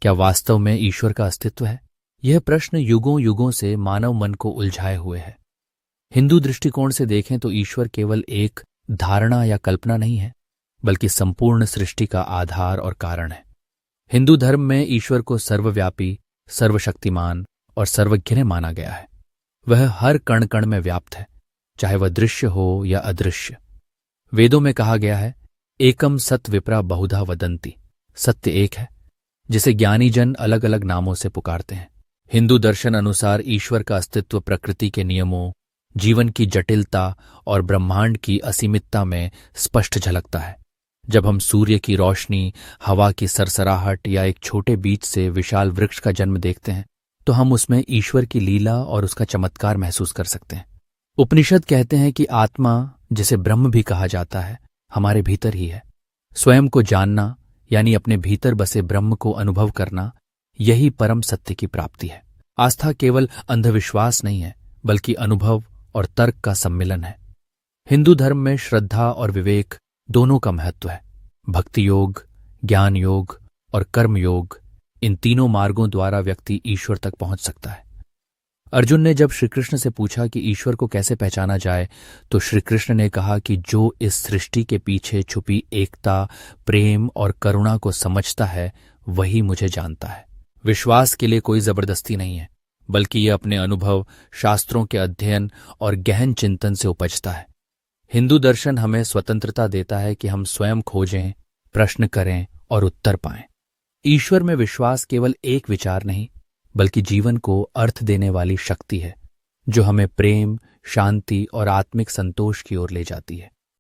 क्या वास्तव में ईश्वर का अस्तित्व है? यह प्रश्न युगों युगों से मानव मन को उलझाए हुए है। हिंदू दृष्टिकोण से देखें तो ईश्वर केवल एक धारणा या कल्पना नहीं है, बल्कि संपूर्ण सृष्टि का आधार और कारण है। हिंदू धर्म में ईश्वर को सर्वव्यापी, सर्वशक्तिमान और सर्वज्ञ माना गया है। वह हर कण कण में व्याप्त है, चाहे वह दृश्य हो या अदृश्य। वेदों में कहा गया है, एकम सत विप्रा बहुधा वदंती। सत्य एक है, जिसे ज्ञानी जन अलग अलग नामों से पुकारते हैं। हिंदू दर्शन अनुसार ईश्वर का अस्तित्व प्रकृति के नियमों, जीवन की जटिलता और ब्रह्मांड की असीमितता में स्पष्ट झलकता है। जब हम सूर्य की रोशनी, हवा की सरसराहट या एक छोटे बीज से विशाल वृक्ष का जन्म देखते हैं, तो हम उसमें ईश्वर की लीला और उसका चमत्कार महसूस कर सकते हैं। उपनिषद कहते हैं कि आत्मा, जिसे ब्रह्म भी कहा जाता है, हमारे भीतर ही है। स्वयं को जानना यानी अपने भीतर बसे ब्रह्म को अनुभव करना, यही परम सत्य की प्राप्ति है। आस्था केवल अंधविश्वास नहीं है, बल्कि अनुभव और तर्क का सम्मिलन है। हिंदू धर्म में श्रद्धा और विवेक दोनों का महत्व है। भक्ति योग, ज्ञान योग और कर्म योग, इन तीनों मार्गों द्वारा व्यक्ति ईश्वर तक पहुंच सकता है। अर्जुन ने जब श्रीकृष्ण से पूछा कि ईश्वर को कैसे पहचाना जाए, तो श्रीकृष्ण ने कहा कि जो इस सृष्टि के पीछे छुपी एकता, प्रेम और करुणा को समझता है, वही मुझे जानता है। विश्वास के लिए कोई जबरदस्ती नहीं है, बल्कि यह अपने अनुभव, शास्त्रों के अध्ययन और गहन चिंतन से उपजता है। हिंदू दर्शन हमें स्वतंत्रता देता है कि हम स्वयं खोजें, प्रश्न करें और उत्तर पाएं। ईश्वर में विश्वास केवल एक विचार नहीं, बल्कि जीवन को अर्थ देने वाली शक्ति है, जो हमें प्रेम, शांति और आत्मिक संतोष की ओर ले जाती है।